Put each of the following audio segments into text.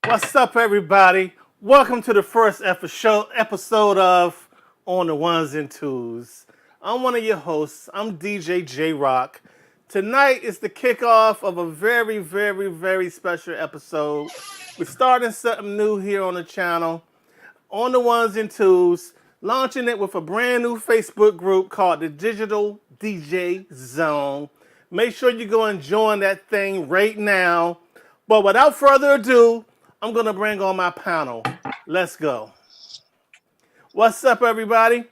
What's up, everybody? Welcome to the first episode of On the Ones and Twos. I'm one of your hosts. I'm DJ J Rock. Tonight is the kickoff of a very, very, very special episode. We're starting something new here on the channel, On the Ones and Twos, launching it with a brand new Facebook group called the Digital DJ Zone. Make sure you go and join that thing right now. But without further ado, I'm going to bring on my panel. Let's go. What's up, everybody?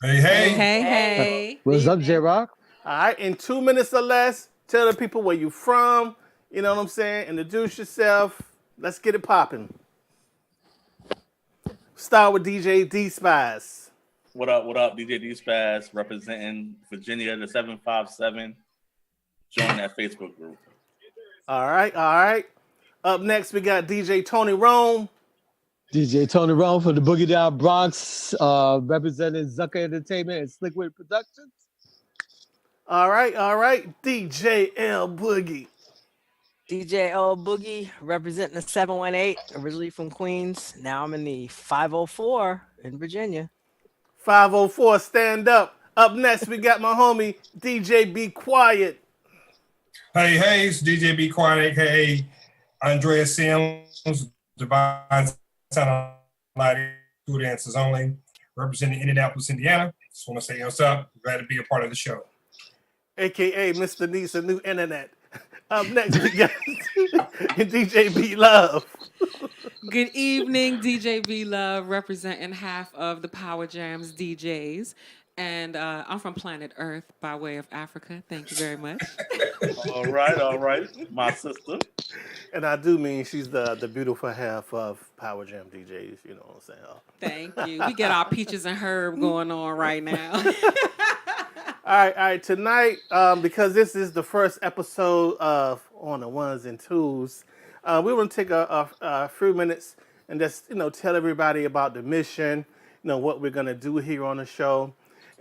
Hey. What's up, J-Rock? All right, in 2 minutes or less, tell the people where you from. You know what I'm saying? Introduce yourself. Let's get it popping. Start with DJ D-Spice. What up? DJ D-Spaz representing Virginia, the 757. Join that Facebook group. All right. Up next, we got DJ Tony Rome. DJ Tony Rome from the Boogie Down Bronx, representing Zucker Entertainment and Slickwood Productions. All right. DJ L Boogie. DJ L Boogie representing the 718, originally from Queens. Now I'm in the 504 in Virginia. 504, stand up. Up next, we got my homie, DJ Be Quiet. Hey, it's DJ Be Quiet, aka Andrea Sims, Divine Sound Lighting, School Dancers Only, representing Indianapolis, Indiana. Just want to say what's up. Glad to be a part of the show. AKA Mr. Needs a New Internet. Up next, we got DJ B Love. Good evening, DJ B Love, representing half of the Power Jams DJs. And I'm from planet Earth by way of Africa. Thank you very much. All right. My sister. And I do mean she's the beautiful half of Power Jam DJs, you know what I'm saying? Thank you. We get our peaches and herb going on right now. All right. Tonight, because this is the first episode of On the Ones and Twos, we want to take a few minutes and just, tell everybody about the mission, what we're going to do here on the show.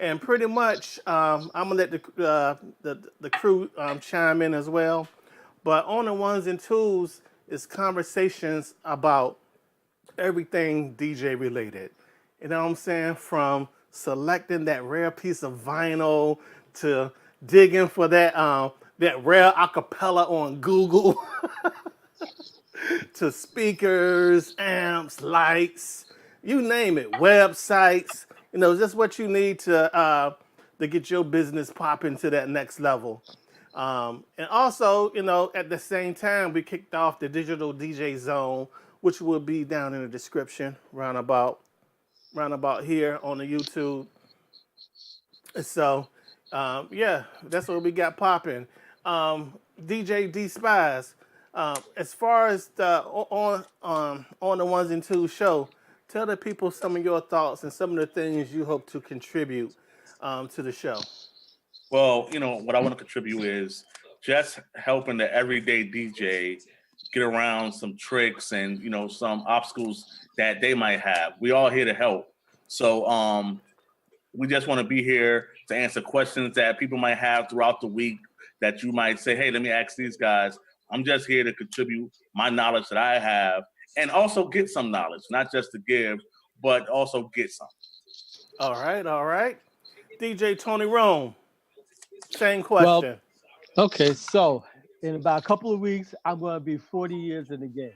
And pretty much, I'm gonna let the crew chime in as well. But On the Ones and Twos is conversations about everything DJ related. You know what I'm saying? From selecting that rare piece of vinyl to digging for that rare acapella on Google, to speakers, amps, lights, you name it, websites. Just what you need to get your business popping to that next level. And also, at the same time, we kicked off the Digital DJ Zone, which will be down in the description, round about here on the YouTube. So, that's what we got popping. DJ D-Spice, as far as the on the Ones and Twos show, tell the people some of your thoughts and some of the things you hope to contribute to the show. Well, what I want to contribute is just helping the everyday DJ get around some tricks and, some obstacles that they might have. We all here to help. So we just want to be here to answer questions that people might have throughout the week that you might say, hey, let me ask these guys. I'm just here to contribute my knowledge that I have and also get some knowledge, not just to give, but also get some. All right. DJ Tony Rome, same question. Well, okay, so in about a couple of weeks, I'm going to be 40 years in the game.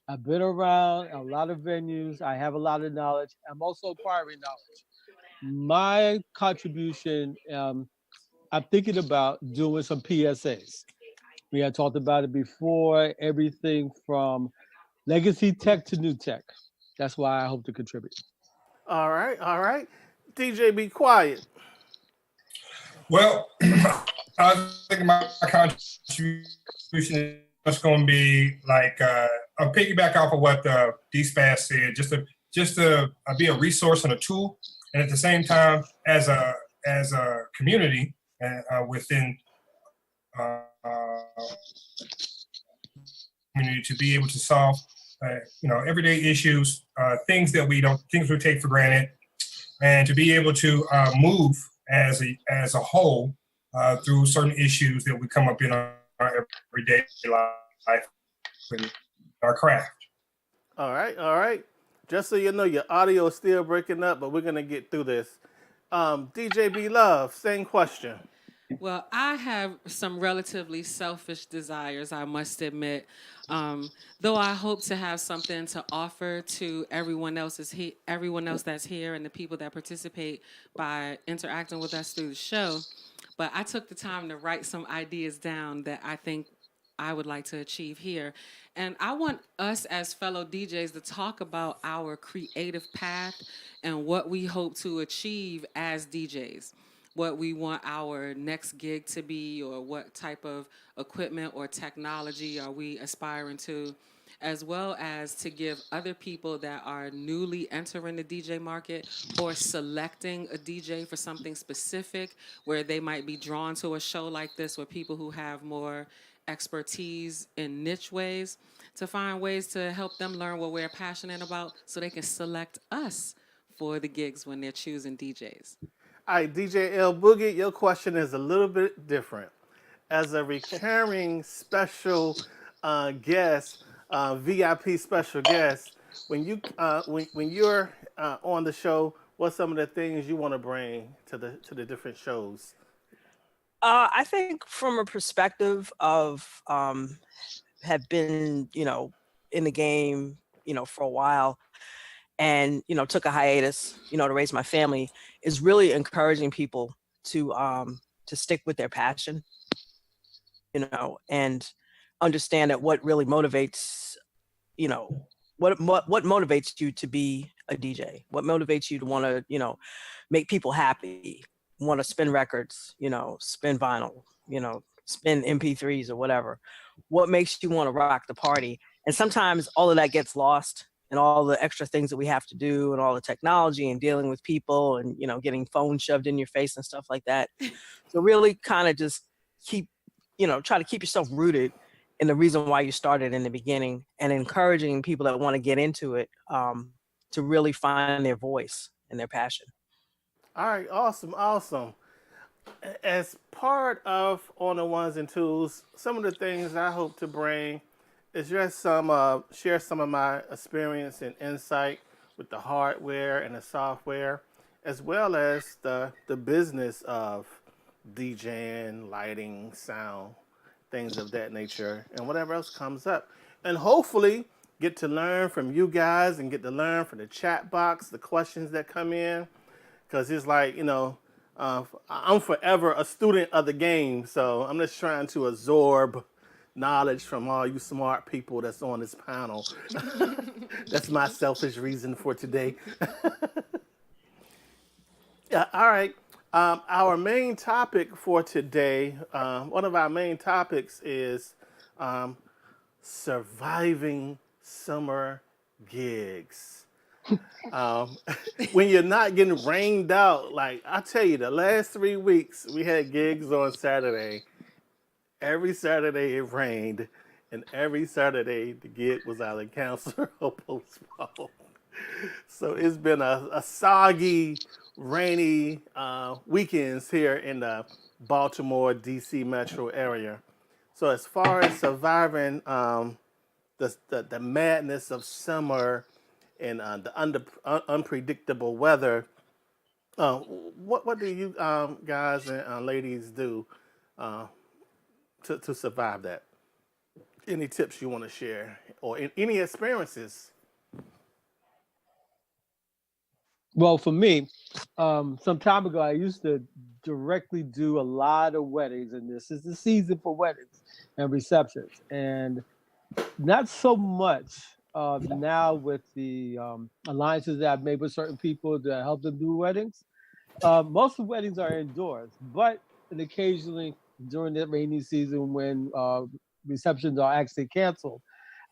I've been around a lot of venues. I have a lot of knowledge. I'm also acquiring knowledge. My contribution, I'm thinking about doing some PSAs. We had talked about it before, everything from legacy tech to new tech. That's why I hope to contribute. All right. DJ, be quiet. Well, I think my contribution is just going to be like a piggyback off of what D-Spaz said, just to be a resource and a tool, and at the same time, as a community within community to be able to solve everyday issues, things we take for granted, and to be able to move as a whole through certain issues that we come up in our everyday life and our craft. All right. Just so you know, your audio is still breaking up, but we're gonna get through this. DJ B Love, same question. Well, I have some relatively selfish desires, I must admit. Though I hope to have something to offer to everyone else that's here and the people that participate by interacting with us through the show. But I took the time to write some ideas down that I think I would like to achieve here. And I want us as fellow DJs to talk about our creative path and what we hope to achieve as DJs. What we want our next gig to be, or what type of equipment or technology are we aspiring to, as well as to give other people that are newly entering the DJ market or selecting a DJ for something specific where they might be drawn to a show like this with people who have more expertise in niche ways, to find ways to help them learn what we're passionate about so they can select us for the gigs when they're choosing DJs. All right, DJ L Boogie, your question is a little bit different. As a recurring special guest, VIP special guest, when you're on the show, what's some of the things you want to bring to the different shows? I think from a perspective of have been, in the game, for a while, and took a hiatus, to raise my family, is really encouraging people to stick with their passion, and understand that what really motivates, what motivates you to be a DJ, what motivates you to want to, make people happy, want to spin records, spin vinyl, spin MP3s or whatever. What makes you want to rock the party? And sometimes all of that gets lost and all the extra things that we have to do and all the technology and dealing with people and, getting phones shoved in your face and stuff like that. So really kind of just try to keep yourself rooted in the reason why you started in the beginning, and encouraging people that want to get into it to really find their voice and their passion. All right, awesome. As part of On the Ones and Twos, some of the things I hope to bring is just share some of my experience and insight with the hardware and the software, as well as the business of DJing, lighting, sound, things of that nature, and whatever else comes up. And hopefully get to learn from you guys and get to learn from the chat box, the questions that come in, because it's like, I'm forever a student of the game, so I'm just trying to absorb knowledge from all you smart people that's on this panel. That's my selfish reason for today. Yeah, all right. Our main topic for today, one of our main topics is surviving summer gigs. When you're not getting rained out, like I tell you, the last 3 weeks we had gigs on Saturday. Every Saturday it rained, and every Saturday the gig was either canceled or postponed. So it's been a soggy, rainy weekends here in the Baltimore, D.C. metro area. So as far as surviving the madness of summer and the unpredictable weather, what do you guys and ladies do to survive that? Any tips you want to share, or any experiences? Well, for me, some time ago, I used to directly do a lot of weddings, and this is the season for weddings and receptions, and not so much now with the alliances that I've made with certain people to help them do weddings. Most of the weddings are indoors, but and occasionally during the rainy season when receptions are actually canceled,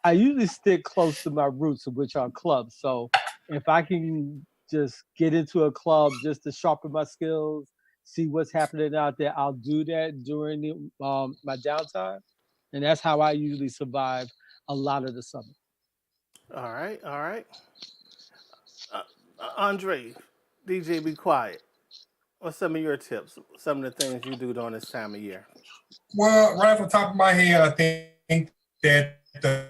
I usually stick close to my roots, which are clubs. So if I can just get into a club just to sharpen my skills, see what's happening out there, I'll do that during my downtime, and that's how I usually survive a lot of the summer. All right, all right. Uh, Andre, DJ, be quiet. What's some of your tips? Some of the things you do during this time of year? Well, right off the top of my head, I think that to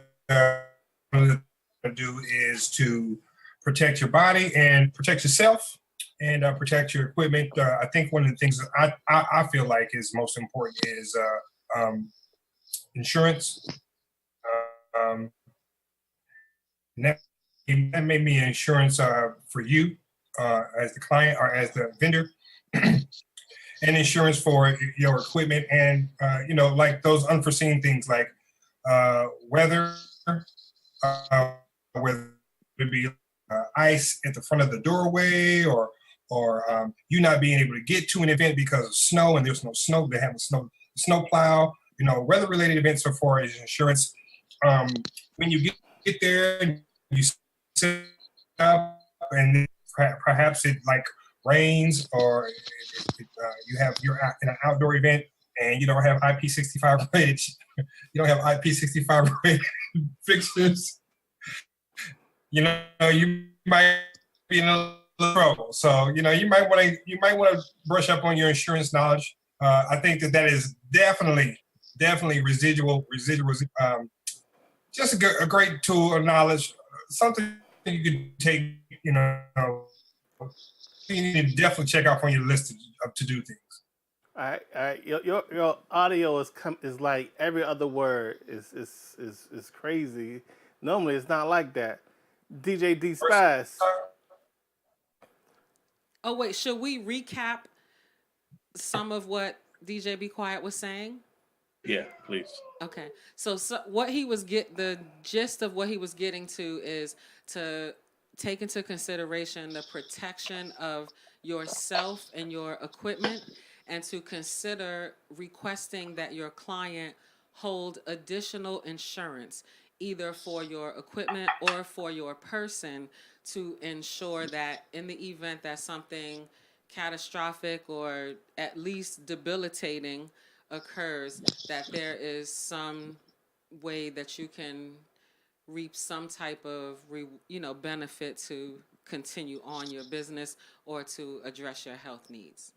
do is to protect your body and protect yourself and protect your equipment. I think one of the things that I feel like is most important is insurance. Um, and that may be insurance for you as the client or as the vendor. And insurance for your equipment and like those unforeseen things like weather, whether it be ice at the front of the doorway or you not being able to get to an event because of snow and there's no snow. They have a snow plow. Weather related events so far as insurance. When you get there and you set up and perhaps it like rains or you're in an outdoor event and you don't have IP65 rated, you don't have IP65 rated fixtures, you might be in a little trouble. So you might want to brush up on your insurance knowledge. I think that is definitely residual. Just a great tool of knowledge, something you can take. You need to definitely check off on your list to do things. All right, all right. Your audio is like every other word is crazy. Normally, it's not like that. DJ D Spice. Oh wait, should we recap some of what DJ Be Quiet was saying? Yeah, please. Okay. So what he was the gist of what he was getting to is to take into consideration the protection of yourself and your equipment and to consider requesting that your client hold additional insurance either for your equipment or for your person to ensure that in the event that something catastrophic or at least debilitating occurs, that there is some way that you can reap some type of benefit to continue on your business or to address your health needs.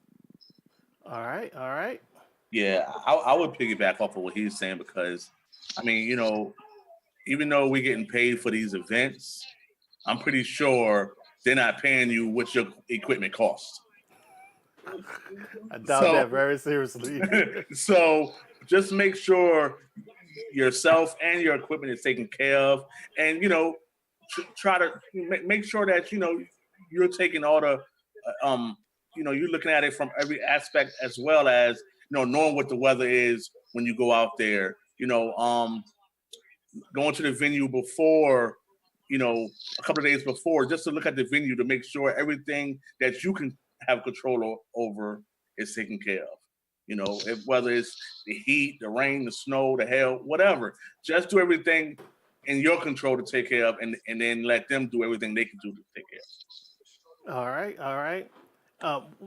All right, all right. Yeah, I would piggyback off of what he's saying because, I mean, even though we're getting paid for these events, I'm pretty sure they're not paying you what your equipment costs. I doubt that very seriously. So just make sure yourself and your equipment is taken care of, and try to make sure that you're taking all the you're looking at it from every aspect as well as knowing what the weather is when you go out there. Going to the venue before, a couple of days before, just to look at the venue to make sure everything that you can have control over is taken care of. Whether it's the heat, the rain, the snow, the hail, whatever, just do everything in your control to take care of, and then let them do everything they can do to take care of. All right, all right.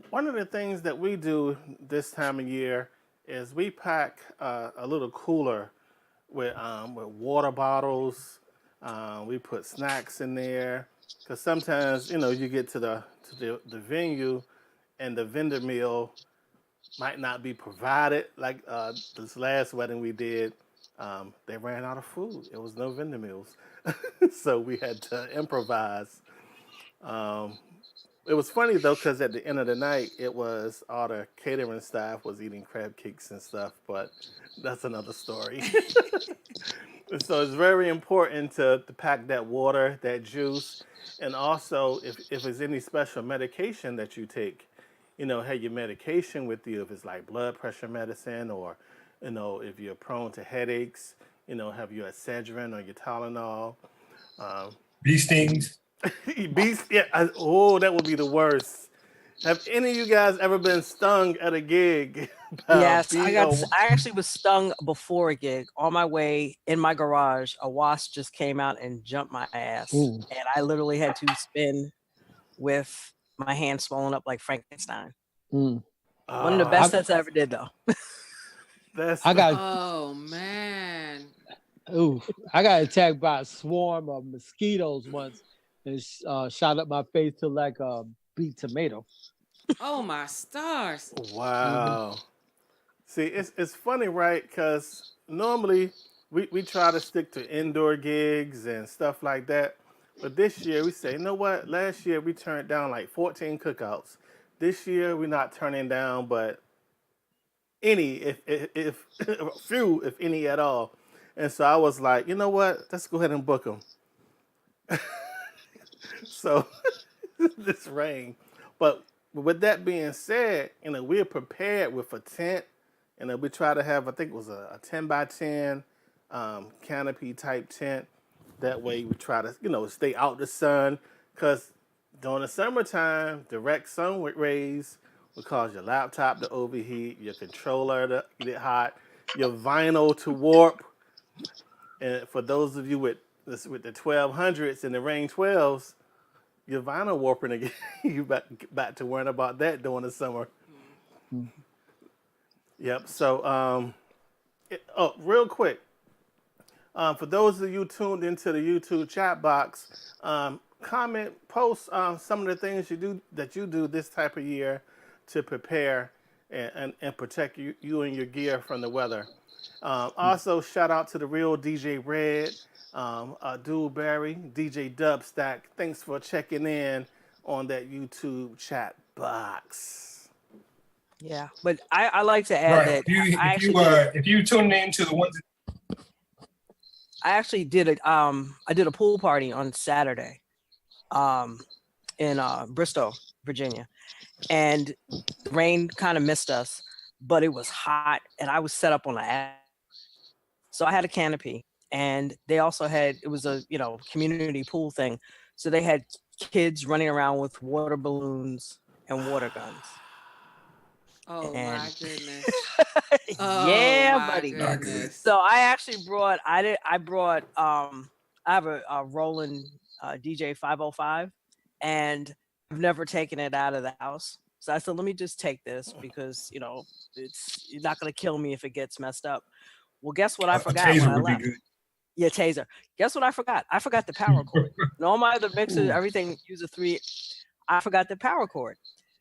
One of the things that we do this time of year is we pack a little cooler with water bottles. We put snacks in there because sometimes you get to the venue and the vendor meal might not be provided. Like this last wedding we did, they ran out of food. It was no vendor meals, so we had to improvise. Um, it was funny though because at the end of the night, it was all the catering staff was eating crab cakes and stuff, but that's another story. So it's very important to pack that water, that juice, and also if there's any special medication that you take, have your medication with you if it's like blood pressure medicine or, if you're prone to headaches, have your Excedrin or your Tylenol. Bee stings. Beast, yeah. Oh, that would be the worst. Have any of you guys ever been stung at a gig by a Yes, bee or I actually was stung before a gig. On my way in my garage, a wasp just came out and jumped my ass. Ooh. And I literally had to spin with my hand swollen up like Frankenstein. Mm. One of the oh, best I sets I ever did though. that's I got Oh man. ooh, I got attacked by a swarm of mosquitoes once, and shot up my face to like a beet tomato. Oh my stars. Hmm. wow. See, it's funny, right? Because normally we try to stick to indoor gigs and stuff like that. But this year we say, you know what? Last year we turned down like 14 cookouts. This year we're not turning down, but any, if few, if any at all. And so I was like, you know what? Let's go ahead and book them. So this rain. But with that being said, we're prepared with a tent. We try to have, I think it was a 10 by 10 canopy type tent. That way we try to, stay out the sun. Because during the summertime, direct sun rays will cause your laptop to overheat, your controller to get hot, your vinyl to warp. And for those of you with the 1200s and the Rain 12s, your vinyl warping again. You back to worrying about that during the summer. Yep. So, real quick, for those of you tuned into the YouTube chat box, comment, post some of the things you do this type of year to prepare and protect you and your gear from the weather. Also, shout out to the real DJ Red, Dude Barry, DJ Dubstack. Thanks for checking in on that YouTube chat box. Yeah. But I like to add Right. that I actually did If you tune in to the ones I did a pool party on Saturday in Bristol, Virginia. And the rain kind of missed us, but it was hot and I was set up on a so I had a canopy, and they also had, it was a, community pool thing. So they had kids running around with water balloons and water guns. Oh And my goodness. Oh yeah, my buddy. not good. goodness. So I actually brought, I have a Roland DJ 505, and I've never taken it out of the house. So I said, let me just take this because, you're not going to kill me if it gets messed up. Well, guess what I A forgot when taser I would be left? good. Yeah, taser. Guess what I forgot? I forgot the power cord. And all my other mixers, Ooh. everything, use a 3. I forgot the power cord.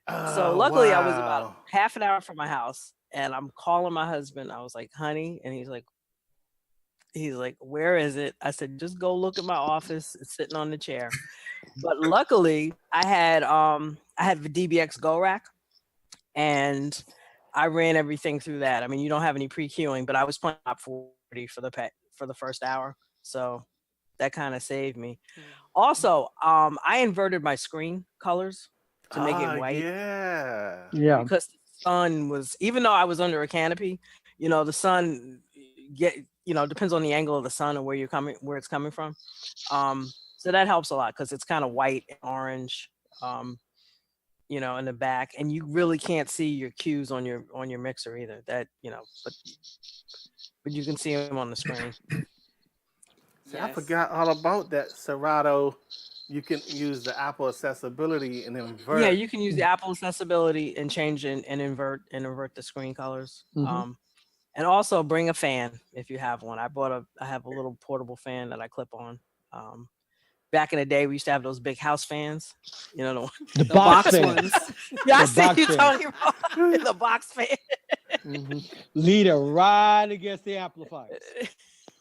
So Oh, luckily I was about wow. half an hour from my house, and I'm calling my husband. I was like, honey, and he's like, where is it? I said, just go look at my office. It's sitting on the chair. But luckily I had the DBX Go Rack, and I ran everything through that. I mean, you don't have any pre-queuing, but I was playing top 40 for the first hour. So that kind of saved me. Also, I inverted my screen colors to make it white Yeah. Yeah. because the sun was, even though I was under a canopy, the sun depends on the angle of the sun and where it's coming from. So that helps a lot because it's kind of white and orange. In the back, and you really can't see your cues on your mixer either. But you can see them on the screen. See, I Yes. forgot all about that Serato. You can use the Apple accessibility and Yeah, invert. you can use the Apple accessibility and change and invert the screen colors. Mhm. And also bring a fan if you have one. I have a little portable fan that I clip on. Back in the day, we used to have those big house fans. The The box box fan. ones. Yeah, I The see box you fan. talking about the box fan. Hmm. Lead it right against the amplifiers.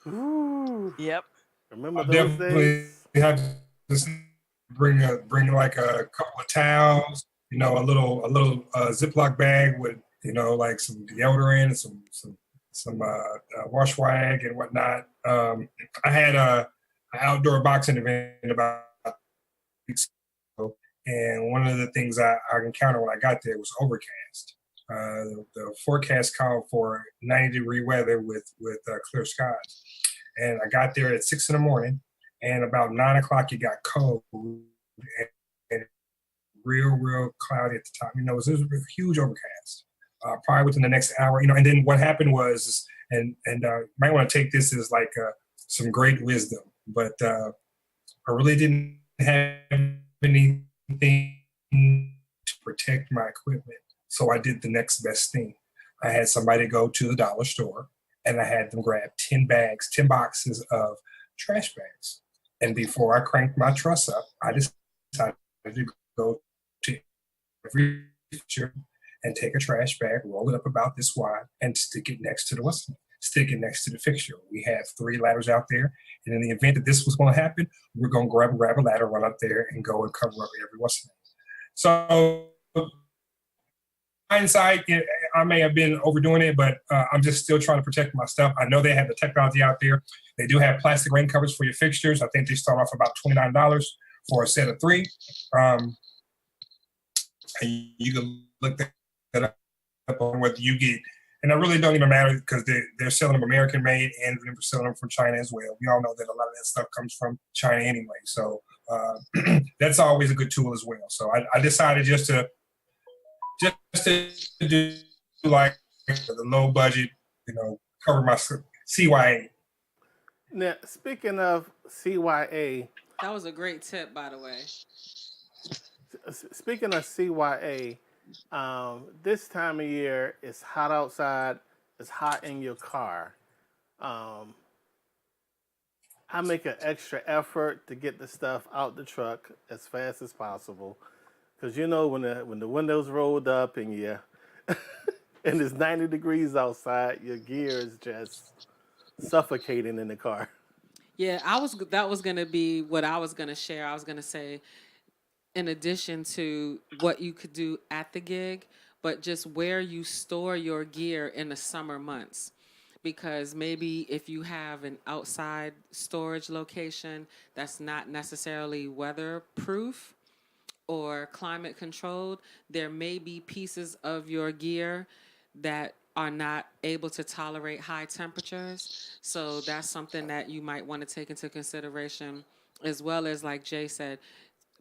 Ooh, Yep. remember I'll those definitely days? have to bring like a couple of towels, a little Ziploc bag with like some deodorant and some wash rag and whatnot. I had an outdoor boxing event about weeks ago, and one of the things I encountered when I got there was overcast. The forecast called for 90-degree weather with clear skies, and I got there at 6 in the morning, and about 9 o'clock it got cold, and real cloudy at the time. You know, it was a huge overcast. Probably within the next hour, you know, and then what happened was, and might want to take this as like some great wisdom, but I really didn't have anything to protect my equipment. So I did the next best thing. I had somebody go to the dollar store and I had them grab 10 boxes of trash bags. And before I cranked my truss up, I decided to go to every fixture and take a trash bag, roll it up about this wide, and stick it next to the fixture. We have 3 ladders out there, and in the event that this was going to happen, we're going to grab a ladder, run up there, and go and cover up every once in a while. So, hindsight, I may have been overdoing it, but I'm just still trying to protect my stuff. I know they have the technology out there. They do have plastic rain covers for your fixtures. I think they start off about $29 for a set of 3. And you can look that up on whether you get, and it really don't even matter because they're selling them American made and they're selling them from China as well. We all know that a lot of that stuff comes from China anyway. So that's always a good tool as well. So I decided just to do like the low budget, you know, cover my CYA. Now, speaking of CYA, That was a great tip, by the way. speaking of CYA, this time of year it's hot outside, it's hot in your car. I make an extra effort to get the stuff out the truck as fast as possible, because you know when the windows rolled up and you and it's 90 degrees outside, your gear is just suffocating in the car. Yeah, that was gonna be what I was gonna share. I was gonna say, in addition to what you could do at the gig, but just where you store your gear in the summer months. Because maybe if you have an outside storage location that's not necessarily weatherproof or climate controlled, there may be pieces of your gear that are not able to tolerate high temperatures. So that's something that you might want to take into consideration, as well as, like Jay said,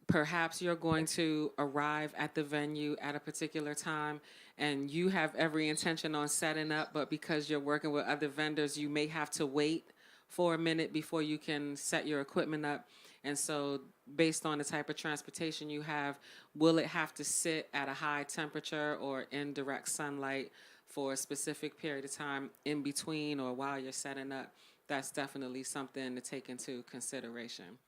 perhaps you're going to arrive at the venue at a particular time and you have every intention on setting up, but because you're working with other vendors, you may have to wait for a minute before you can set your equipment up. And so based on the type of transportation you have, will it have to sit at a high temperature or in direct sunlight for a specific period of time in between or while you're setting up? That's definitely something to take into consideration.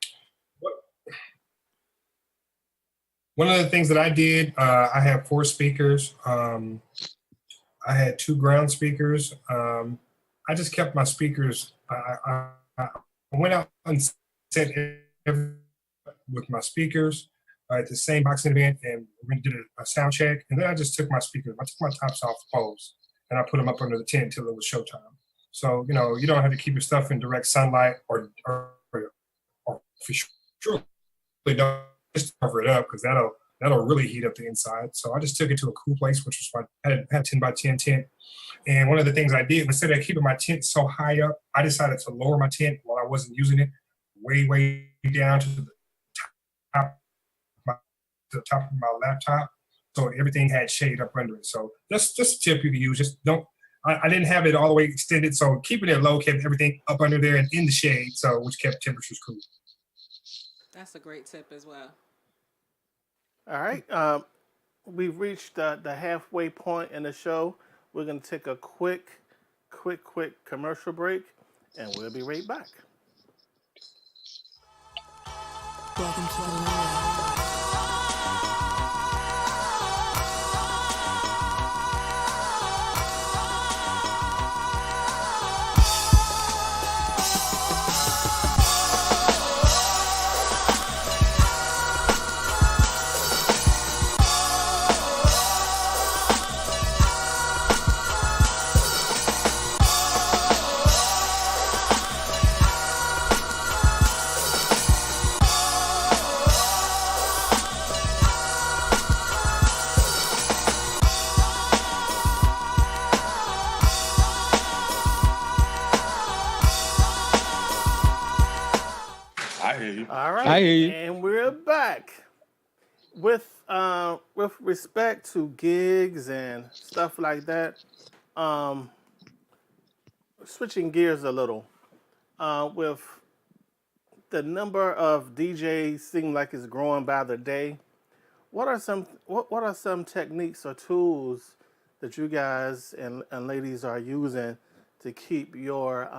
One of the things that I did, I have 4 speakers. I had 2 ground speakers. I just kept my speakers. I went out and set with my speakers at the same boxing event, and we did a sound check. And then I just took my speakers. I took my tops off the poles, and I put them up under the tent until it was showtime. So, you know, you don't have to keep your stuff in direct sunlight or for sure, don't just cover it up because that'll really heat up the inside. So I just took it to a cool place, which was I had 10 by 10 tent. And one of the things I did, instead of keeping my tent so high up, I decided to lower my tent while I wasn't using it, way down to the top of my laptop. So everything had shade up under it. So just a tip you can use. Just don't. I didn't have it all the way extended, so keeping it low kept everything up under there and in the shade, so which kept temperatures cool. That's a great tip as well. All right, we've reached the halfway point in the show. We're gonna take a quick commercial break, and we'll be right back. Welcome to the world. All right, I hear you. and we're back with with respect to gigs and stuff like that, um, switching gears a little, with the number of DJs seem like it's growing by the day. What are some techniques or tools that you guys and ladies are using to keep your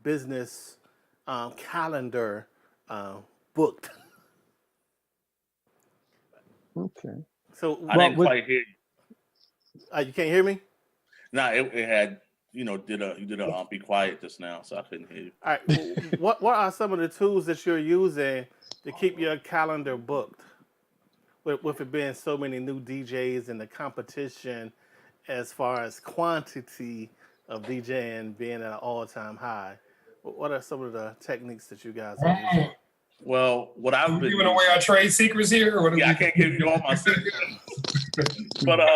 business calendar booked? Okay. So I Well, didn't with quite hear you. you can't hear me? Nah, it had, you did a be quiet just now, so I couldn't hear you. All right. What are some of the tools that you're using to keep your calendar booked? With it being so many new DJs and the competition as far as quantity of DJing being at an all-time high, what are some of the techniques that you guys are using? Well, what Are I've we been giving away using, our trade secrets here? Or what are yeah, I we? can't give you all my secrets, but Just,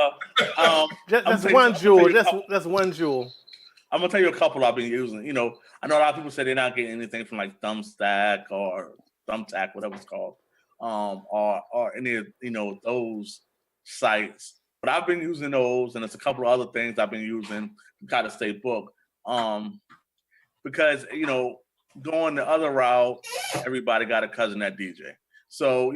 I'm that's gonna tell you, one I'm gonna tell jewel. you a couple. That's one jewel. I'm gonna tell you a couple I've been using. I know a lot of people say they're not getting anything from like Thumbstack or Thumbtack, whatever it's called, or any of those sites. But I've been using those, and there's a couple of other things I've been using to kind of stay booked. Because going the other route, everybody got a cousin that DJ. So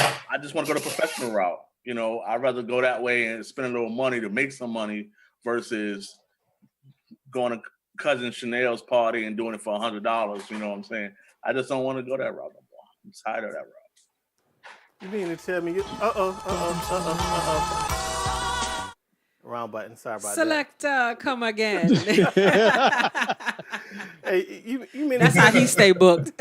I just want to go the professional route. I'd rather go that way and spend a little money to make some money versus going to cousin Chanel's party and doing it for $100. You know what I'm saying? I just don't want to go that route no more. I'm tired of that route. You mean to tell me you? Wrong button. Sorry about Selector, come again. that. Hey, you mean That's how he stay booked.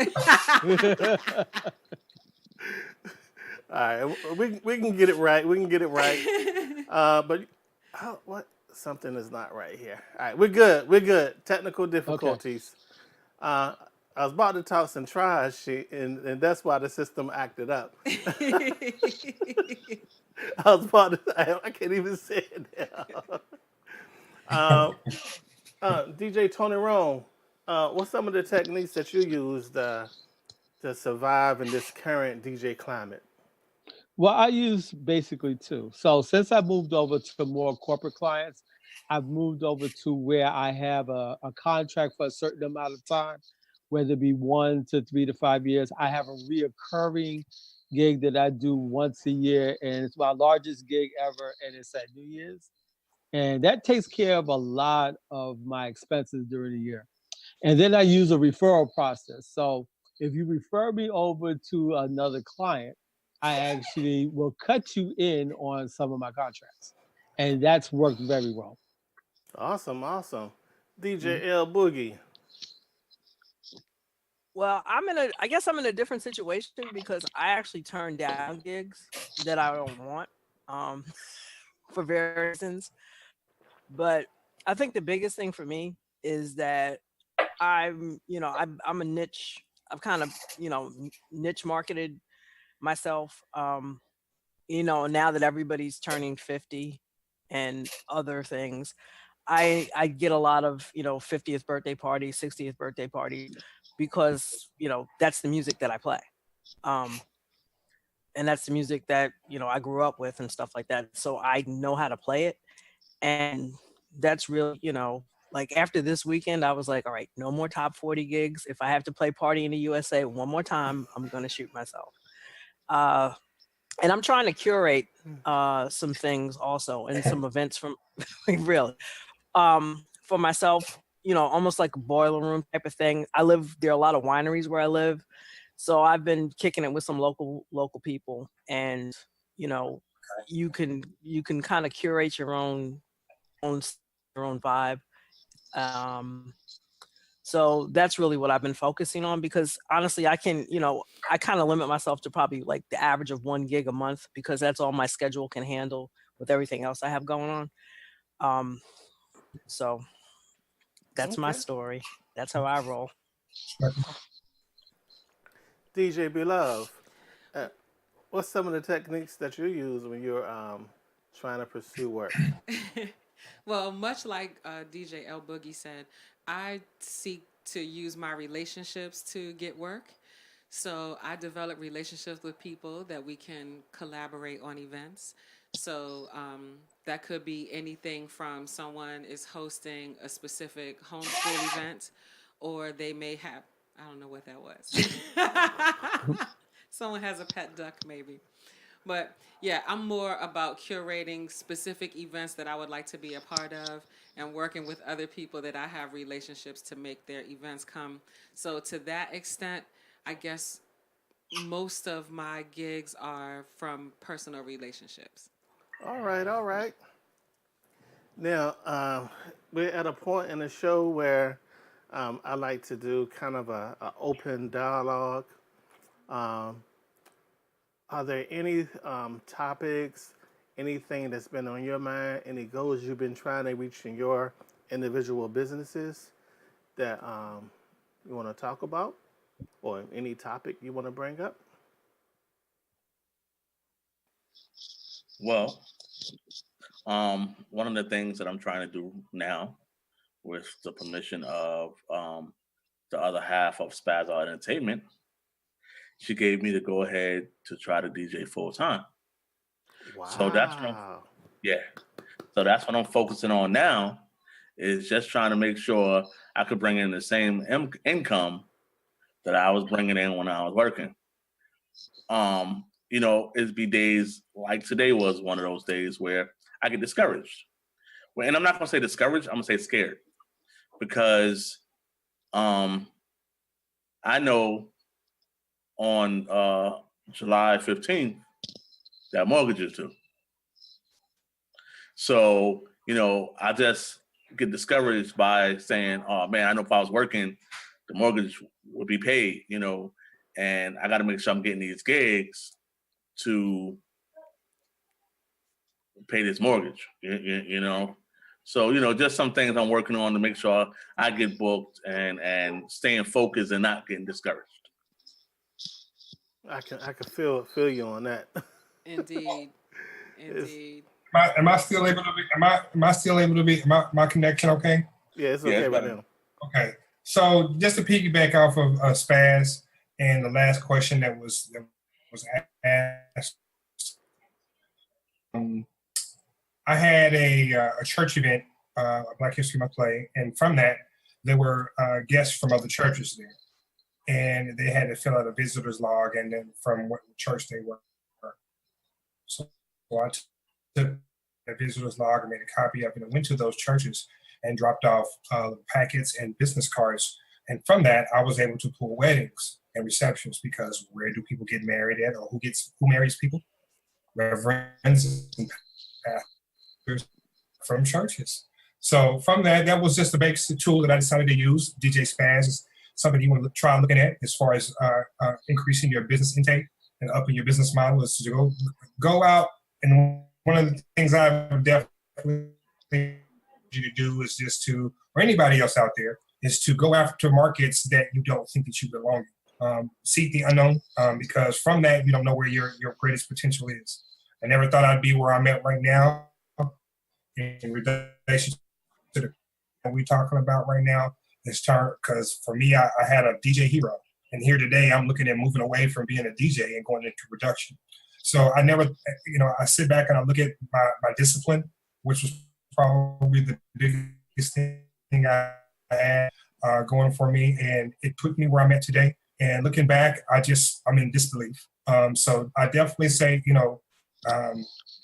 All right, we can get it right. We can get it right. But what? Something is not right here. All right, we're good. We're good. Technical difficulties. I was about to talk some trash shit, and that's why the system acted up. I was about to. I can't even say it now. DJ Tony Rome, what's some of the techniques that you use to survive in this current DJ climate? Well, I use basically two. So since I moved over to more corporate clients, I've moved over to where I have a contract for a certain amount of time, whether it be 1 to 3 to 5 years. I have a reoccurring gig that I do once a year, and it's my largest gig ever, and it's at New Year's. And that takes care of a lot of my expenses during the year. And then I use a referral process. So if you refer me over to another client, I actually will cut you in on some of my contracts. And that's worked very well. Awesome, awesome. Mhm. DJ L Boogie. Well, I guess I'm in a different situation because I actually turn down gigs that I don't want, um, for various reasons. But I think the biggest thing for me is that I'm a niche. I've kind of, niche marketed myself. Now that everybody's turning 50 and other things, I get a lot of 50th birthday parties, 60th birthday parties, because that's the music that I play, um, and that's the music that I grew up with and stuff like that. So I know how to play it, and that's really like after this weekend, I was like, all right, no more top 40 gigs. If I have to play Party in the USA one more time, I'm gonna shoot myself. Uh, and I'm trying to curate some things also and some events from really for myself, almost like a boiler room type of thing. There are a lot of wineries where I live, so I've been kicking it with some local people, and you know you can kind of curate own your own vibe. um so that's really what I've been focusing on, because honestly I kind of limit myself to probably like the average of 1 gig a month, because that's all my schedule can handle with everything else I have going on. Um so that's my Okay. story. That's how I roll. DJ Beloved. Uh, what's some of the techniques that you use when you're trying to pursue work? Well, much like DJ L Boogie said, I seek to use my relationships to get work. So I develop relationships with people that we can collaborate on events. So that could be anything from someone is hosting a specific homeschool event, or they may have, I don't know what that was. Someone has a pet duck, maybe. But yeah, I'm more about curating specific events that I would like to be a part of and working with other people that I have relationships to make their events come. So to that extent, I guess most of my gigs are from personal relationships. All right, all right. Now, we're at a point in the show where I like to do kind of a open dialogue. Um, are there any topics, anything that's been on your mind, any goals you've been trying to reach in your individual businesses that you want to talk about, or any topic you want to bring up? Well, one of the things that I'm trying to do now, with the permission of the other half of Spaz Art Entertainment, she gave me the go ahead to try to DJ full time. So that's what I'm, Wow. yeah. So that's what I'm focusing on now, is just trying to make sure I could bring in the same income that I was bringing in when I was working. It'd be days like today was one of those days where I get discouraged. Well, and I'm not gonna say discouraged, I'm gonna say scared. Because I know on July 15th that mortgage is due. So, I just get discouraged by saying, oh man, I know if I was working, the mortgage would be paid, and I got to make sure I'm getting these gigs to pay this mortgage, So, just some things I'm working on to make sure I get booked and staying focused and not getting discouraged. I can feel you on that. Indeed. It's- Indeed. Am I still able to be? Am I still able to be? My connection okay? Yeah, it's Yeah, okay it's right better. now. Okay. So just to piggyback off of Spaz and the last question that was asked, I had a church event, a Black History Month play, and from that there were guests from other churches there, and they had to fill out a visitor's log and then from what church they were. So I took a visitor's log and made a copy of it and went to those churches and dropped off packets and business cards. And from that, I was able to pull weddings and receptions, because where do people get married at, or who marries people? Reverends and pastors from churches. So from that was just the basic tool that I decided to use. DJ Spaz is something you want to try looking at as far as increasing your business intake and upping your business model, is to go out. And one of the things I would definitely you to do is just to, or anybody else out there, is to go after markets that you don't think that you belong in. Seek the unknown, because from that, you don't know where your greatest potential is. I never thought I'd be where I'm at right now in relation to the what we're talking about right now. Because for me, I had a DJ hero. And here today, I'm looking at moving away from being a DJ and going into production. So I never, I sit back and I look at my discipline, which was probably the biggest thing I had going for me. And it put me where I'm at today. And looking back, I'm in disbelief. So I definitely say,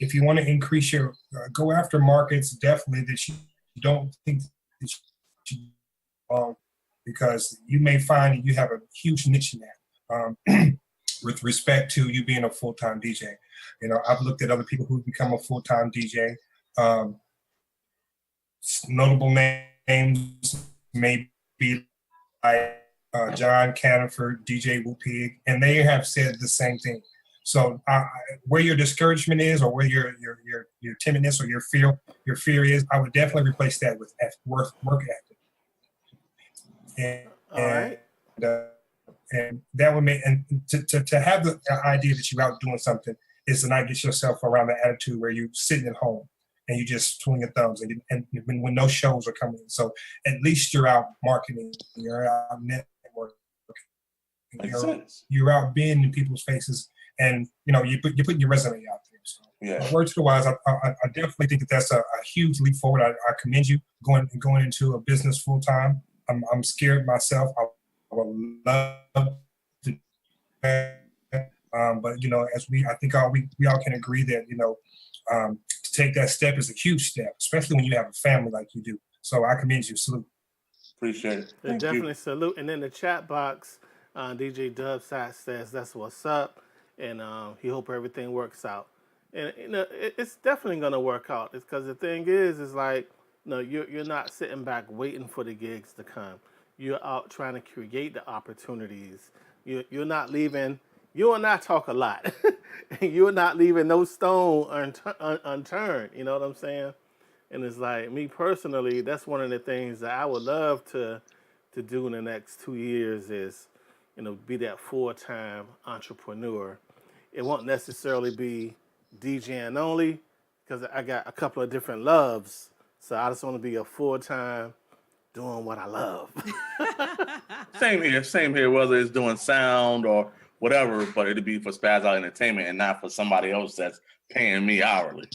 if you want to increase your, go after markets, definitely that you don't think that you belong, because you may find that you have a huge niche in that. With respect to you being a full-time DJ, I've looked at other people who've become a full-time DJ. Notable names may be like John Caniford, DJ Woo Pig, and they have said the same thing. So where your discouragement is, or where your timidness or your fear is, I would definitely replace that with work ethic. All right. And that would make, and to have the idea that you're out doing something is to not get yourself around the attitude where you're sitting at home and you just twiddling your thumbs and when no shows are coming in. So at least you're out marketing, you're out networking, Makes sense. You're out being in people's faces, and you're putting your resume out there. So, Yeah. word to the wise, I definitely think that's a huge leap forward. I commend you going into a business full time. I'm scared myself. I would love to, but I think we all can agree that to take that step is a huge step, especially when you have a family like you do. So I commend you. Salute. Appreciate it. Yeah, Thank definitely you. salute. And in the chat box, DJ Dubsat says that's what's up, and he hope everything works out. And it's definitely gonna work out. It's because the thing is like, you're not sitting back waiting for the gigs to come. You're out trying to create the opportunities. You're not leaving. You and I talk a lot. You're not leaving no stone unturned. You know what I'm saying? And it's like, me personally, that's one of the things that I would love to do in the next 2 years is, be that full-time entrepreneur. It won't necessarily be DJing only, because I got a couple of different loves. So I just want to be a full-time doing what I love. Same here, whether it's doing sound or whatever, but it'd be for Spaz Out Entertainment and not for somebody else that's paying me hourly,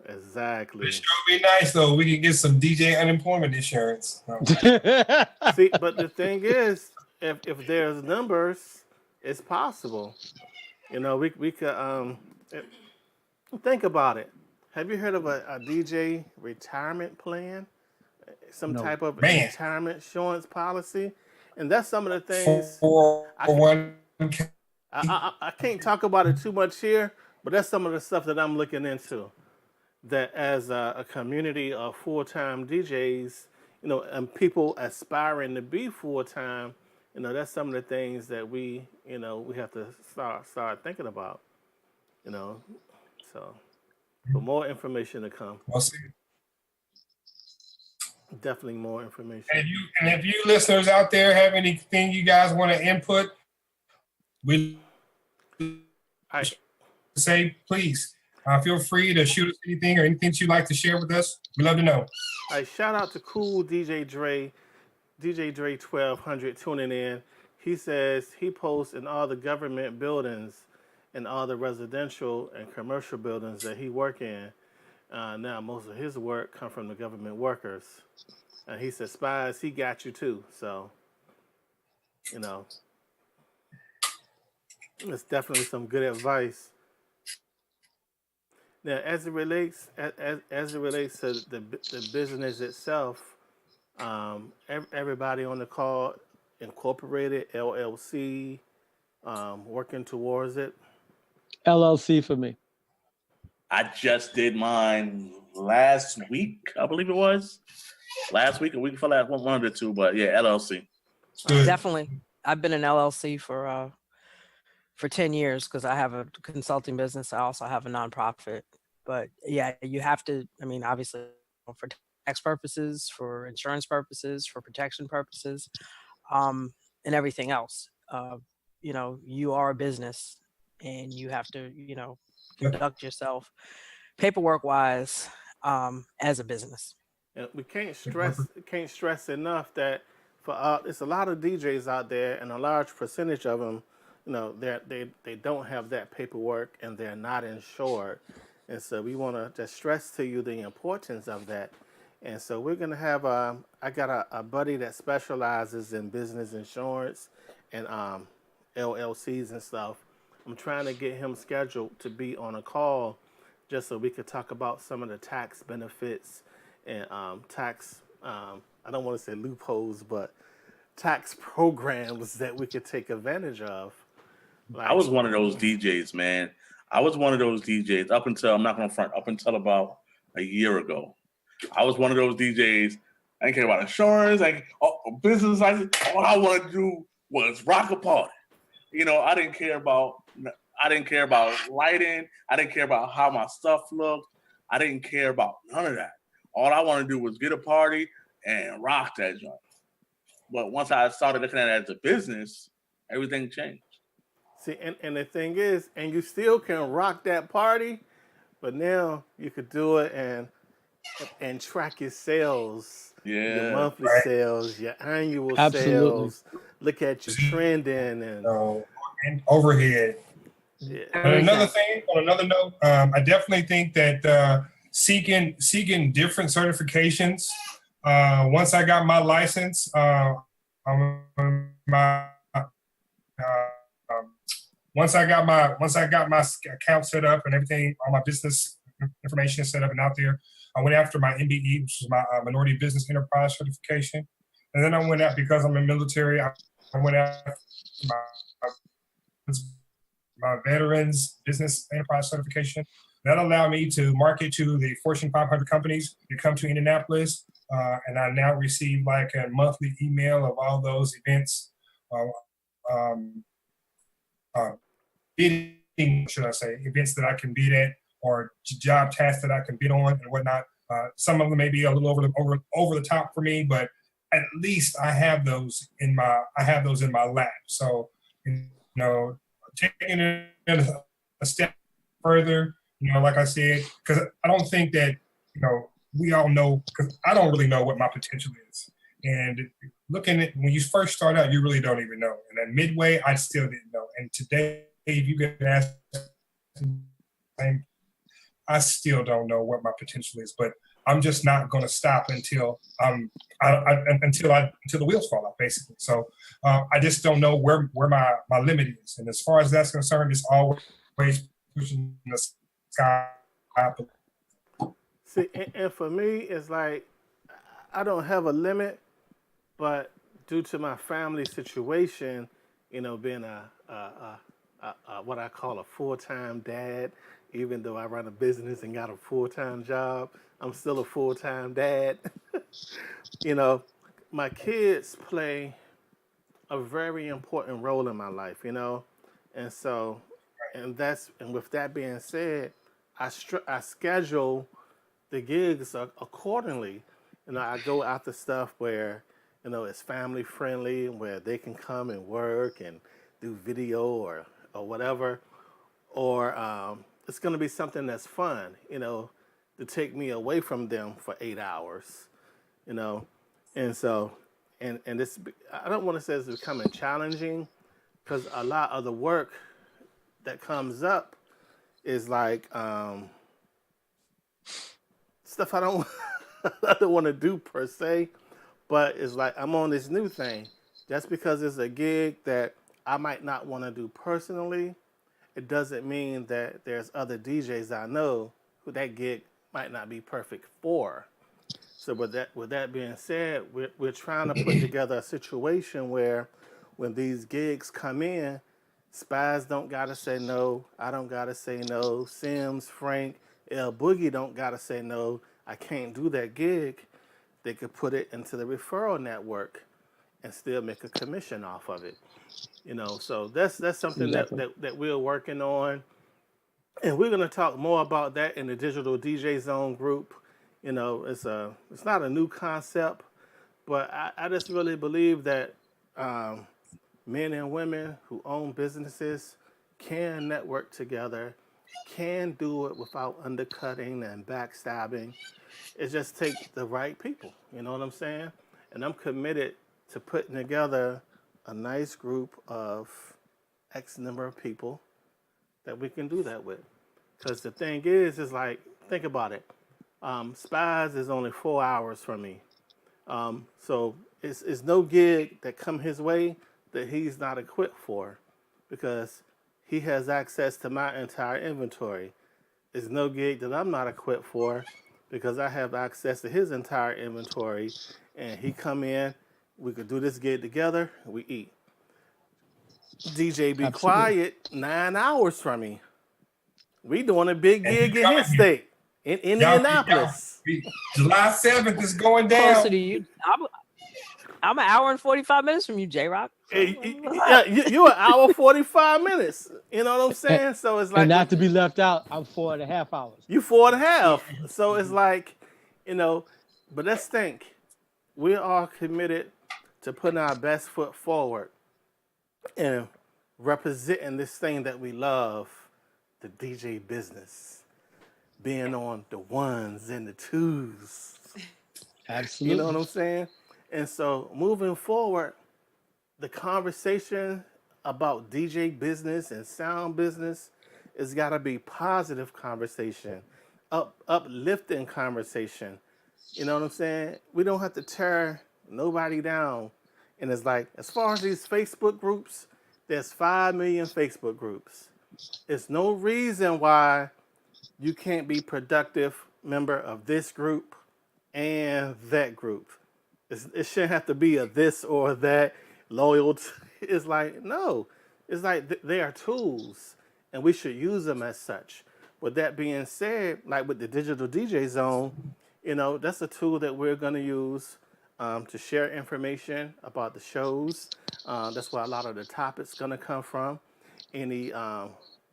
Exactly. It sure be nice though. We can get some DJ unemployment insurance. See, but the thing is, if there's numbers, it's possible. We could think about it. Have you heard of a DJ retirement plan? Some No. type of Man. retirement insurance policy? And that's some of the things I can't talk about it too much here, but that's some of the stuff that I'm looking into. That as a community of full-time DJs, and people aspiring to be full-time, that's some of the things that we have to start thinking about, So, but more information to come. We'll see. Definitely more information. And if you listeners out there have anything you guys want to input, we say please. Feel free to shoot us anything or anything you'd like to share with us. We'd love to know. Shout out to cool DJ Dre 1200 tuning in. He says he posts in all the government buildings and all the residential and commercial buildings that he work in. Now most of his work come from the government workers. And he says, Spies, he got you too. So, it's definitely some good advice. Now, as it relates to the business itself, everybody on the call, incorporated, LLC, working towards it. LLC for me. I just did mine last week, I believe it was. Last week, a week before last, one of the two, but yeah, LLC. Definitely. I've been an LLC for 10 years because I have a consulting business. I also have a nonprofit. But yeah, you have to, obviously for tax purposes, for insurance purposes, for protection purposes, and everything else. You are a business and you have to, conduct yourself paperwork wise as a business. And we can't stress enough that it's a lot of DJs out there, and a large percentage of them, they don't have that paperwork and they're not insured. And so we want to just stress to you the importance of that. And so we're going to have, I got a buddy that specializes in business insurance and LLCs and stuff. I'm trying to get him scheduled to be on a call just so we could talk about some of the tax benefits and tax, I don't want to say loopholes, but tax programs that we could take advantage of. I was one of those DJs, man. I was one of those DJs up until, I'm not going to front, up until about a year ago. I was one of those DJs. I didn't care about insurance, business. All I wanted to do was rock a party. I didn't care about lighting. I didn't care about how my stuff looked. I didn't care about none of that. All I wanted to do was get a party and rock that joint. But once I started looking at it as a business, everything changed. See, and the thing is, and you still can rock that party, but now you could do it and track your sales your Yeah. monthly right? sales, your annual Absolutely. sales, look at your trending, and So, and overhead. yeah. And another Exactly. thing, on another note, I definitely think that seeking different certifications. Once I got my license, my once I got my account set up and everything, all my business information set up and out there, I went after my MBE, which is my Minority Business Enterprise certification, and then I went out because I'm in the military. I went after my Veterans Business Enterprise certification. That allowed me to market to the Fortune 500 companies that come to Indianapolis, and I now receive like a monthly email of all those events. Um, uh, Bidding, should I say, events that I can bid at or job tasks that I can bid on and whatnot. Some of them may be a little over the top for me, but at least I have those in my lap. So, you know, taking it a step further, like I said, because I don't think that, we all know, because I don't really know what my potential is. And looking at when you first start out, you really don't even know. And then midway, I still didn't know. And today, if you could ask, I still don't know what my potential is, but I'm just not going to stop until until the wheels fall off, basically. So I just don't know where my limit is. And as far as that's concerned, it's always pushing the sky up. See, and for me, it's like I don't have a limit, but due to my family situation, being a what I call a full-time dad, even though I run a business and got a full-time job, I'm still a full-time dad. you know, my kids play a very important role in my life. And so, and with that being said, I schedule the gigs accordingly. I go after stuff where it's family friendly, where they can come and work and do video or whatever, or it's going to be something that's fun, to take me away from them for 8 hours, you know, and so and this I don't want to say it's becoming challenging because a lot of the work that comes up is like stuff I don't I don't want to do per se, but it's like I'm on this new thing. Just because it's a gig that I might not want to do personally, it doesn't mean that there's other DJs I know who that gig might not be perfect for. So with that being said, we're trying to put together a situation where when these gigs come in, Spies don't gotta say no. I don't gotta say no. Sims, Frank, L Boogie don't gotta say no. I can't do that gig. They could put it into the referral network and still make a commission off of it. So that's something that, Exactly. that, that we're working on. And we're gonna talk more about that in the Digital DJ Zone group. It's not a new concept, but I just really believe that um, men and women who own businesses can network together, can do it without undercutting and backstabbing. It just takes the right people. You know what I'm saying? And I'm committed to putting together a nice group of X number of people that we can do that with. Because the thing is like, think about it. Spies is only 4 hours from me. So it's no gig that come his way that he's not equipped for because he has access to my entire inventory. It's no gig that I'm not equipped for because I have access to his entire inventory and he come in, we could do this gig together, we eat. DJ Be Absolutely. Quiet, 9 hours from me. We doing a big And he's gig in his coming here. state, in Y'all, Indianapolis. July 7th is going Closer down. to you. I'm an hour and 45 minutes from you, J Rock. So what's Yeah, up? you're an hour 45 minutes. You know what I'm And, saying? So it's and like not to be left out, I'm 4.5 hours. you 4.5. So it's like, you know, but let's think. We are committed to putting our best foot forward and representing this thing that we love, the DJ business, being on the ones and the twos. Absolutely. You know what I'm saying? And so moving forward, the conversation about DJ business and sound business has got to be positive conversation, uplifting conversation. You know what I'm saying? We don't have to tear nobody down. And it's like, as far as these Facebook groups, there's 5 million Facebook groups. It's no reason why you can't be productive member of this group and that group. It shouldn't have to be a this or that loyal. It's like, no. It's like they are tools and we should use them as such. With that being said, like with the digital DJ zone, that's a tool that we're going to use to share information about the shows. That's where a lot of the topics going to come from. Any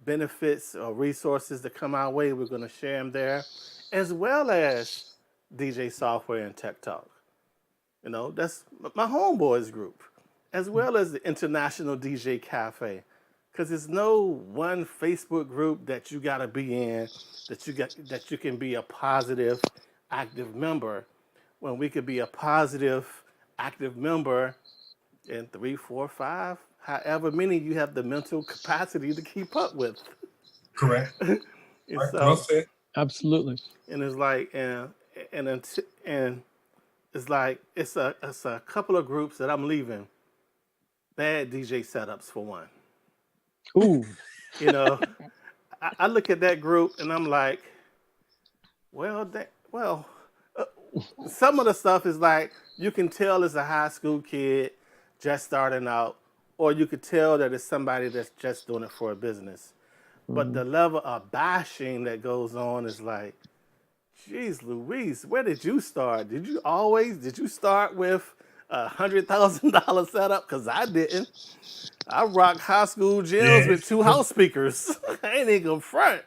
benefits or resources that come our way, we're going to share them there, as well as DJ software and tech talk. That's my homeboys group, as well as the International DJ Cafe. Because there's no one Facebook group that you got to be in that you can be a positive, active member, when we could be a positive, active member in 3, 4, 5, however many you have the mental capacity to keep up with. Correct. And Right. so, Well said. Absolutely. and it's like, and it's like it's a couple of groups that I'm leaving. Bad DJ setups for one. Ooh. I look at that group and I'm like, some of the stuff is like you can tell it's a high school kid just starting out, or you could tell that it's somebody that's just doing it for a business. But the level of bashing that goes on is like, geez Louise, where did you start? Did you start with $100,000 setup? Because I didn't. I rocked high school gyms with 2 house speakers. I ain't even gonna front,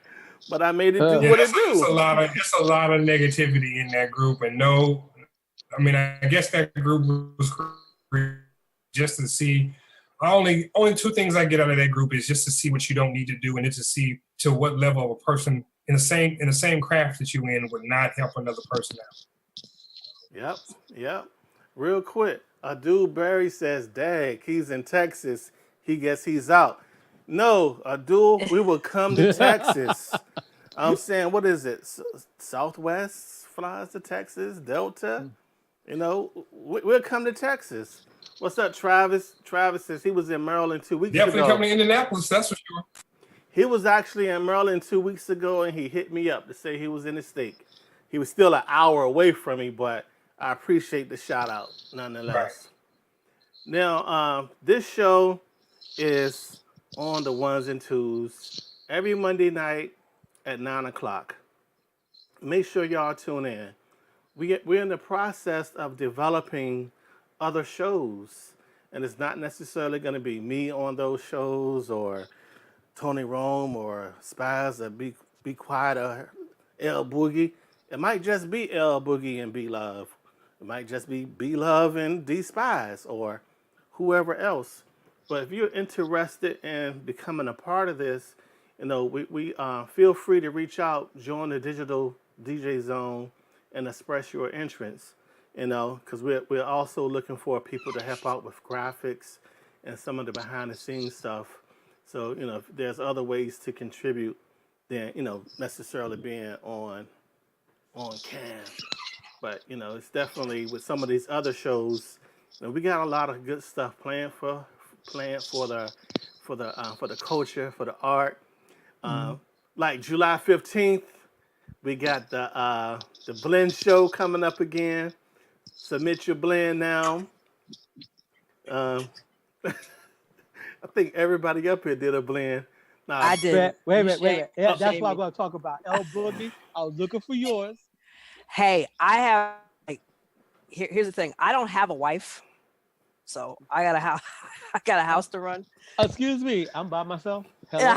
but I made it do what it do. It's a lot of negativity in that group, and I guess that group was created just to see. Only 2 things I get out of that group is just to see what you don't need to do, and it's to see to what level of a person in the same craft that you in would not help another person out. Yep. Real quick, a dude Barry says, "Dag, he's in Texas. He guess he's out." No, Abdul, we will come to Texas. I'm saying, what is it? Southwest flies to Texas, Delta. We'll come to Texas. What's up, Travis? Travis says he was in Maryland 2 weeks ago. Definitely coming to Indianapolis, that's for sure. He was actually in Maryland 2 weeks ago, and he hit me up to say he was in the state. He was still an hour away from me, but I appreciate the shout out nonetheless. Right. Now, this show is on the 1s and 2s every Monday night at 9 o'clock. Make sure y'all tune in. We're in the process of developing other shows, and it's not necessarily going to be me on those shows or Tony Rome or Spaz or Be Quiet or L Boogie. It might just be L Boogie and B Love. It might just be B Love and D Spies or whoever else. But if you're interested in becoming a part of this, we feel free to reach out, join the digital DJ zone, and express your entrance. Because we're also looking for people to help out with graphics and some of the behind the scenes stuff. So if there's other ways to contribute than necessarily being on cam. But it's definitely with some of these other shows, we got a lot of good stuff planned for the culture, for the art. Like July 15th, we got the blend show coming up again. Submit your blend now. I think everybody up here did a blend. Nah, I did. Wait a minute. Yeah, that's Shame what me. I'm going to talk about. El Boogie, I was looking for yours. Hey, I have here's the thing. I don't have a wife, so I got a house to run. Excuse me, I'm by myself. Hello.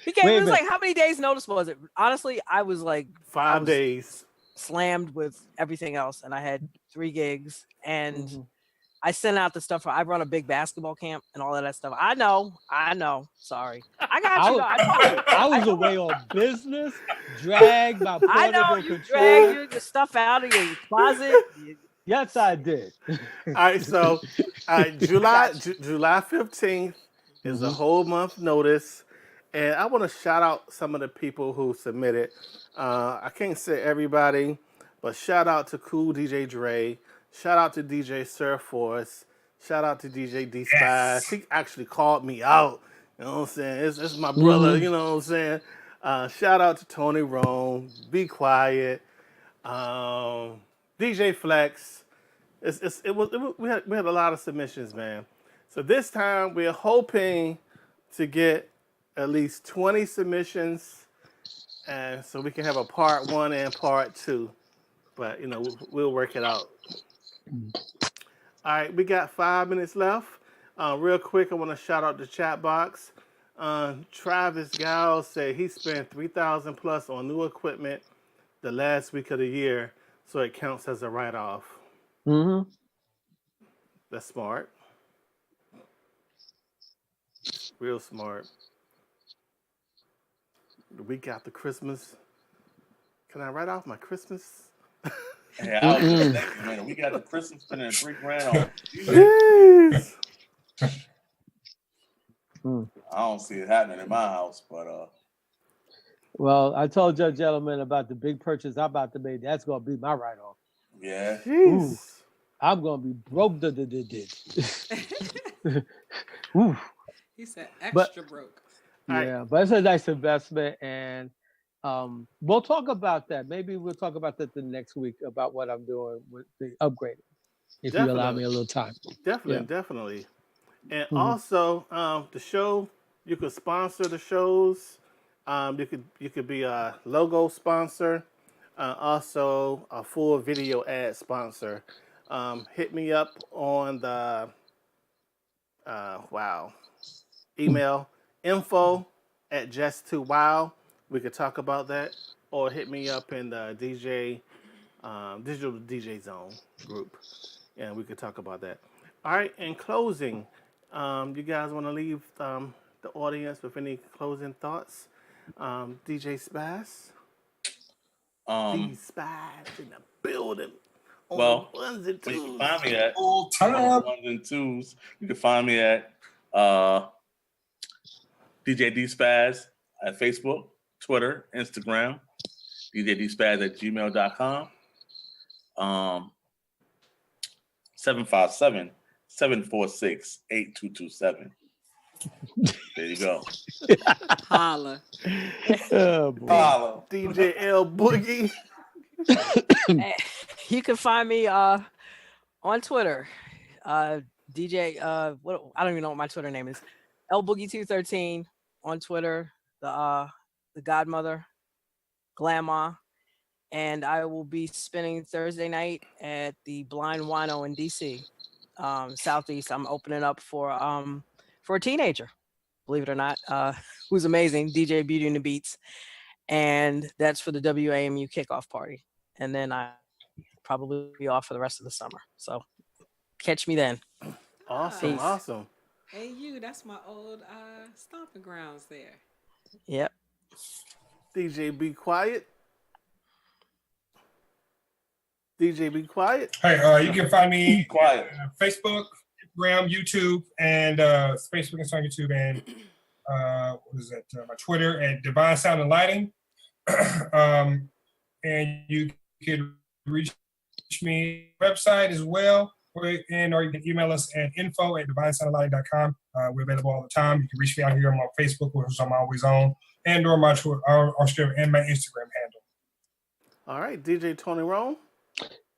He came. It was like, how many days notice was it? Honestly, I was like 5 days. Slammed with everything else, and I had 3 gigs, and I send out the stuff. I run a big basketball camp and all of that stuff. I know. Sorry. I got you. I told you. I was away on business, dragged my I know portable you controller. dragged your stuff out of your closet. Yes, I did. All right, so July 15th is a whole month notice, and I want to shout out some of the people who submitted. I can't say everybody, but shout out to Cool DJ Dre, shout out to DJ Surf Force, shout out to DJ D Spice. Yes. He actually called me out. You know what I'm saying? It's my brother. You know what I'm saying? Shout out to Tony Rome, Be Quiet, DJ Flex. We had a lot of submissions, man. So this time we're hoping to get at least 20 submissions, and so we can have a part 1 and part 2. But we'll work it out. All right, we got 5 minutes left. Real quick, I want to shout out the chat box. Travis Giles said he spent $3,000 plus on new equipment the last week of the year, so it counts as a write-off. Mm-hmm. That's smart. Real smart. The week after Christmas. Can I write off my Christmas? Yeah, I was just thinking, man, we got the Christmas spending $3,000 on. Jeez. I don't see it happening in my house, but Well, I told you gentlemen about the big purchase I'm about to make. That's gonna be my write-off. yeah. Jeez. I'm gonna be broke. Ooh. He said extra broke. Yeah, but it's a nice investment, and we'll talk about that. Maybe we'll talk about that the next week about what I'm doing with the upgrading, if you allow me a little time. Definitely. And also, the show, you could sponsor the shows. You could be a logo sponsor, also a full video ad sponsor. Hit me up on the email info@just2wow. We could talk about that, or hit me up in the digital DJ zone group, and we could talk about that. All right. In closing, you guys want to leave the audience with any closing thoughts? DJ Spaz. D Spaz in the building. Well, ones and you twos. can find me at All on time. the ones and twos. You can find me at DJ D Spaz at Facebook, Twitter, Instagram, DJDspaz@gmail.com. 757-746-8227. There you go. Holla. Oh, boy. Follow. DJ L Boogie. You can find me on Twitter. DJ what I don't even know what my Twitter name is. LBoogie213 on Twitter. The Godmother, Grandma, and I will be spending Thursday night at the Blind Wino in DC, Southeast. I'm opening up for a teenager, believe it or not, who's amazing, DJ Beauty and the Beats, and that's for the WAMU kickoff party. And then I probably be off for the rest of the summer. So catch me then. Awesome, Peace. awesome. AU, that's my old stomping grounds there. Yep. DJ Be Quiet. DJ Be Quiet. Hey, you can find me Quiet. Facebook, Instagram, YouTube, and Facebook, Instagram, YouTube, and what is that? My Twitter at Divine Sound and Lighting. And you can reach me website as well, or you can email us at info@divinesoundandlighting.com. We're available all the time. You can reach me out here on my Facebook, which I'm always on, and or my Twitter, and my Instagram handle. All right, DJ Tony Rome.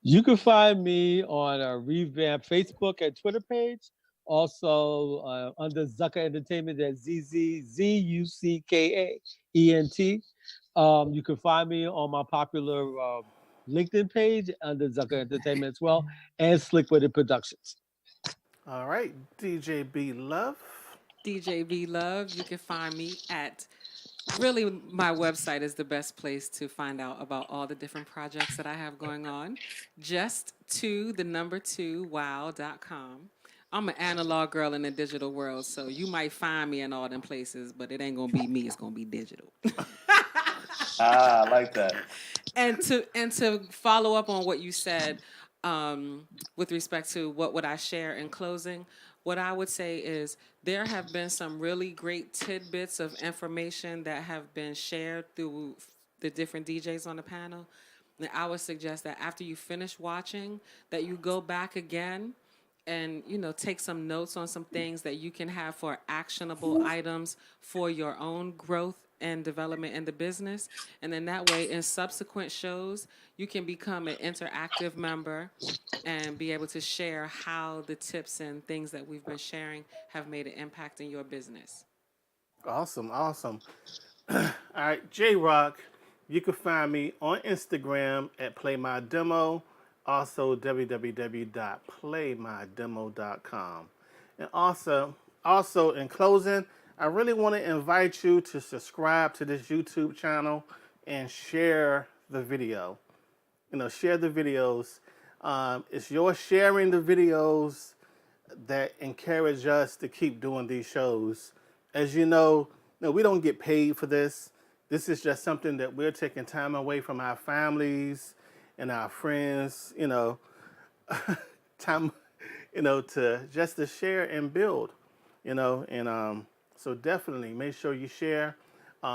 You can find me on a revamped Facebook and Twitter page. Also under Zucka Entertainment at ZZZUCKAENT. You can find me on my popular LinkedIn page under Zucka Entertainment as well, and Slickwitted Productions. All right, DJ B Love. DJ B Love, you can find me at Really, my website is the best place to find out about all the different projects that I have going on. Just to the number 2 wow.com. I'm an analog girl in the digital world, so you might find me in all them places, but it ain't gonna be me, it's gonna be digital. Ah, I like that. And to follow up on what you said, with respect to what would I share in closing, what I would say is there have been some really great tidbits of information that have been shared through the different DJs on the panel. And I would suggest that after you finish watching, that you go back again and take some notes on some things that you can have for actionable items for your own growth and development in the business. And then that way, in subsequent shows, you can become an interactive member and be able to share how the tips and things that we've been sharing have made an impact in your business. Awesome, awesome. All right, J Rock, you can find me on Instagram at Play My Demo, also www.playmydemo.com. And also in closing, I really want to invite you to subscribe to this YouTube channel and share the video. Share the videos. It's your sharing the videos that encourage us to keep doing these shows. As you know, we don't get paid for this. This is just something that we're taking time away from our families and our friends, time, to share and build, and so definitely make sure you share.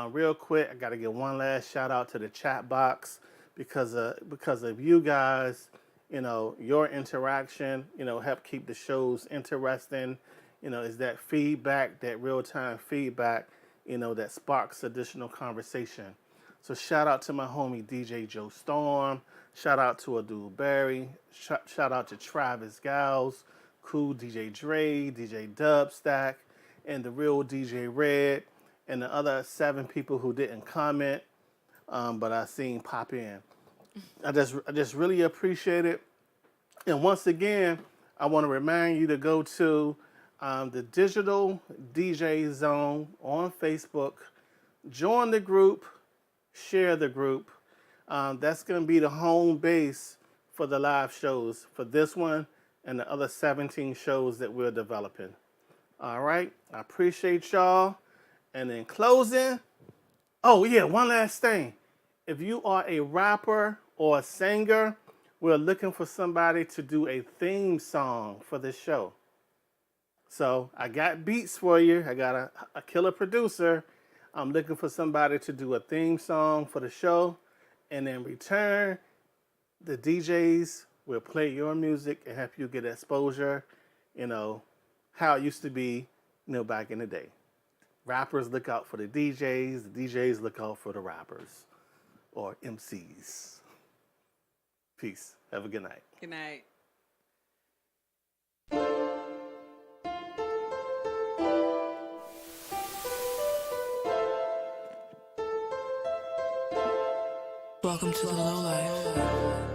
Real quick, I got to give one last shout out to the chat box because of you guys. Your interaction, help keep the shows interesting. Is that feedback, that real-time feedback, that sparks additional conversation. So shout out to my homie DJ Joe Storm. Shout out to Abdul Barry. Shout out to Travis Gals, Cool DJ Dre, DJ Dubstack, and the real DJ Red, and the other 7 people who didn't comment, but I seen pop in. I just really appreciate it. And once again, I want to remind you to go to the Digital DJ Zone on Facebook. Join the group, share the group. That's going to be the home base for the live shows for this one and the other 17 shows that we're developing. All right, I appreciate y'all. And in closing, oh yeah, one last thing. If you are a rapper or a singer, we're looking for somebody to do a theme song for this show. So I got beats for you. I got a killer producer. I'm looking for somebody to do a theme song for the show. And in return, the DJs will play your music and help you get exposure, how it used to be, back in the day. Rappers look out for the DJs look out for the rappers or MCs. Peace. Have a good night. Good night. Welcome to the low life.